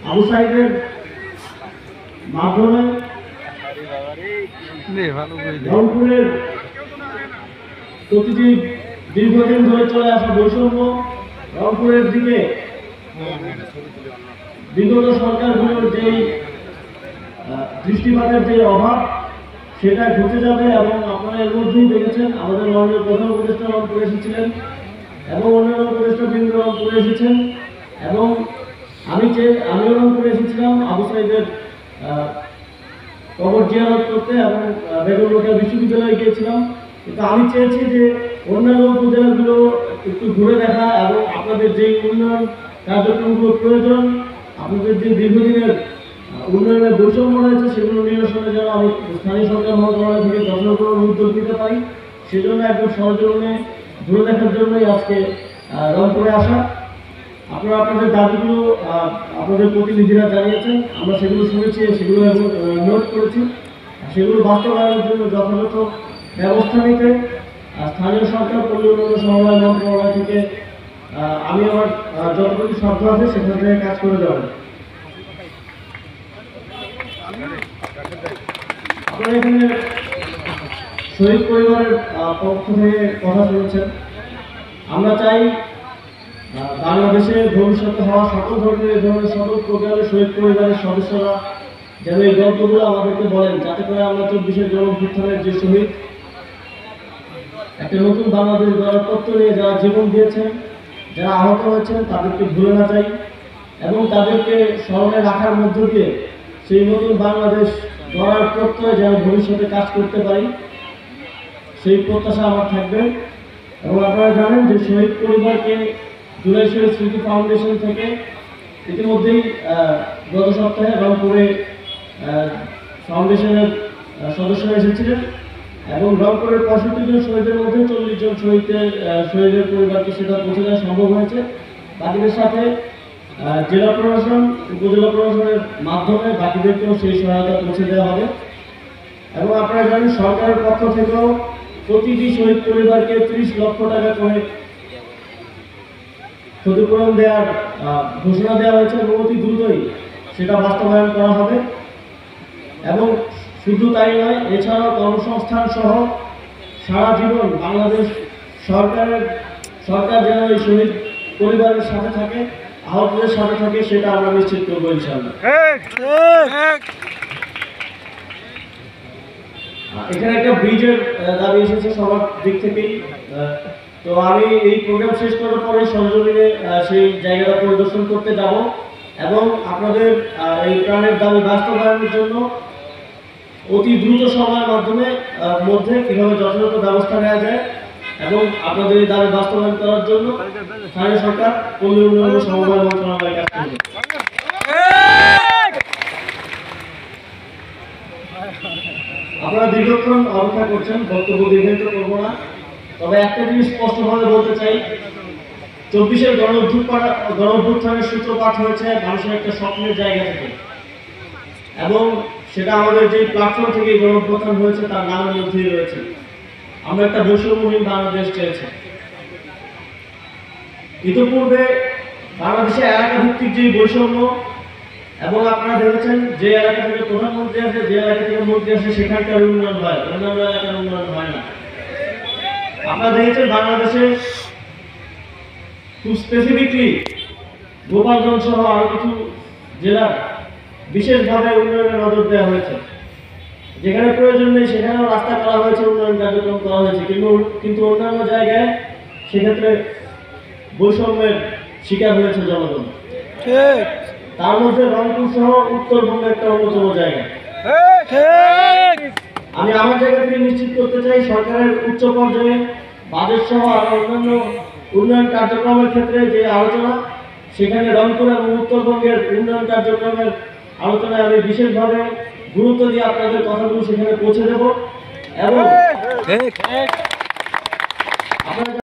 আবু সাইদের মাধ্যমে রংপুরের প্রতিটি দীর্ঘদিন ধরে চলে আসা বৈষম্য রংপুরের দিকে বিগত সরকারগুলোর যেই দৃষ্টিপাতের যে অভাব সেটা ঘটে যাবে। এবং আপনারা এর মধ্যেই দেখেছেন আমাদের মাননীয় প্রধান উপদেষ্টা রংপুরে এসেছিলেন এবং অন্যান্য উপদেষ্টা বৃন্দ রংপুরে এসেছেন এবং আমিও রংপুরে এসেছিলাম আবু সাইদের কবর জিয়ারত করতে এবং বেগম রোকেয়া বিশ্ববিদ্যালয়ে গিয়েছিলাম। কিন্তু আমি চেয়েছি যে অন্যান্য উপজেলাগুলো একটু ঘুরে দেখা এবং আপনাদের যে উন্নয়ন কার্যক্রমগুলো প্রয়োজন, আপনাদের যে দীর্ঘদিনের উন্নয়নের বৈষম্য রয়েছে সেগুলো নিরসনে যেন আমি স্থানীয় সরকার মন্ত্রণালয় থেকে যত্ন করে উদ্যোগ নিতে পারি, সেজন্য একদম সরজমিনে ঘুরে দেখার জন্যই আজকে রংপুরে আসা। আপনারা আপনাদের দাবিগুলো আপনাদের প্রতিনিধিরা জানিয়েছেন, আমরা সেগুলো শুনেছি, সেগুলো নোট করেছি। সেগুলো বাস্তবায়নের জন্য যথাযথ ব্যবস্থা নিতে স্থানীয় সরকার পল্লী উন্নয়ন সমবায় মন্ত্রণালয় থেকে আমি আমার যতটুকু সাধ্য আছে সেখান থেকে কাজ করে যাবেন। আপনারা এখানে শহীদ পরিবারের পক্ষ থেকে কথা শুনেছেন। আমরা চাই বাংলাদেশে ভবিষ্যতে হওয়া সকল ধরনের সকল প্রোগ্রামে শহীদ পরিবারের সদস্যরা যেন এই গল্পগুলো আমাদেরকে বলেন, যাতে করে আমরা 24-এর গণঅভ্যুত্থানের যে শহীদ একটা নতুন বাংলাদেশ গড়ার তত্ত্ব নিয়ে যারা জীবন দিয়েছেন, যারা আহত হয়েছেন তাদেরকে ভুলে না যাই এবং তাদেরকে স্মরণে রাখার মধ্য দিয়ে সেই নতুন বাংলাদেশ গড়ার প্রত্যয়ে যেন ভবিষ্যতে কাজ করতে পারি সেই প্রত্যাশা আমার থাকবে। এবং আপনারা জানেন যে শহীদ পরিবারকে জুলাই শহীদ স্মৃতি ফাউন্ডেশন থেকে ইতিমধ্যেই গত সপ্তাহে রংপুরে ফাউন্ডেশনের সদস্যরা এসেছিলেন এবং রংপুরের 65 জন শহীদের মধ্যে 40 জন শহীদের পরিবারকে সেটা পৌঁছে দেওয়া সম্ভব হয়েছে। বাকিদের সাথে জেলা প্রশাসন উপজেলা প্রশাসনের মাধ্যমে বাকিদেরকেও সেই সহায়তা পৌঁছে দেওয়া হবে। এবং আপনারা জানেন সরকারের পক্ষ থেকেও প্রতিটি শহীদ পরিবারকে 30 লক্ষ টাকা করে ক্ষতিপূরণ দেওয়ার ঘোষণা দেওয়া হয়েছে এবং অতি দ্রুতই সেটা বাস্তবায়ন করা হবে। এবং শুধু তাই নয়, এছাড়াও কর্মসংস্থান সহ সারা জীবন বাংলাদেশ সরকার যেন এই শহীদ পরিবারের সাথে থাকে, আহতদের সাথে থাকে, সেটা আমরা নিশ্চিত করবো ইনশাআল্লাহ। এখানে একটা ব্রিজের দাবি এসেছে সবার দিক থেকেই। তো আমি এই প্রোগ্রাম শেষ করার পরে সরজমিনে সেই জায়গাটা পরিদর্শন করতে যাব এবং আপনাদের এই প্রাণের দাবি বাস্তবায়নের জন্য অতি দ্রুত সময়ের মধ্যে কীভাবে যথাযথ ব্যবস্থা নেওয়া যায় এবং আপনাদের এই দাবি বাস্তবায়ন করার জন্য স্থানীয় সরকার পল্লী উন্নয়ন সমবায় মন্ত্রণালয় কাজ করবে। আপনারা দীর্ঘক্ষণ অপেক্ষা করছেন, বক্তব্য দীর্ঘায়িত করবো না, তবে একটা জিনিস স্পষ্টভাবে বলতে চাই, 24-এর গণঅভ্যুত্থানের সূত্রপাত হয়েছে মানুষের একটা স্বপ্নের জায়গা থেকে এবং সেটা আমাদের যে প্ল্যাটফর্ম থেকে গণঅভ্যুত্থান হয়েছে তার নামের মধ্যেই রয়েছে। আমরা একটা বৈষম্যহীন বাংলাদেশ চেয়েছি। ইতিপূর্বে বাংলাদেশে এলাকা ভিত্তিক যে বৈষম্য এবং আপনারা দেখেছেন যে এলাকা থেকে প্রধানমন্ত্রী আসে, যে এলাকা থেকে মন্ত্রী আসে সেখানকার উন্নয়ন হয়, অন্যান্য এলাকার উন্নয়ন হয় না। আপনারা দেখেছেন বাংলাদেশে খুব স্পেসিফিকলি গোপালগঞ্জ সহ আরো কিছু জেলার বিশেষভাবে উন্নয়নে নজর দেওয়া হয়েছে। যেখানে প্রয়োজন নেই সেখানেও রাস্তা করা হয়েছে, উন্নয়ন কার্যক্রম করা হয়েছে, কিন্তু অন্যান্য জায়গায় সেক্ষেত্রে বৈষম্যের শিকার হয়েছে জনগণ। তার মধ্যে রংপুর সহ উত্তরবঙ্গ একটা অন্যতম জায়গা। আমি আমার জায়গা থেকে নিশ্চিত করতে চাই সরকারের উচ্চ পর্যায়ে বাজেট সহ আরো অন্যান্য উন্নয়ন কার্যক্রমের ক্ষেত্রে যে আলোচনা, সেখানে রংপুর এবং উত্তরবঙ্গের উন্নয়ন কার্যক্রমের আলোচনায় আমি বিশেষভাবে গুরুত্ব দিয়ে আপনাদের কথাগুলো সেখানে পৌঁছে দেব এবং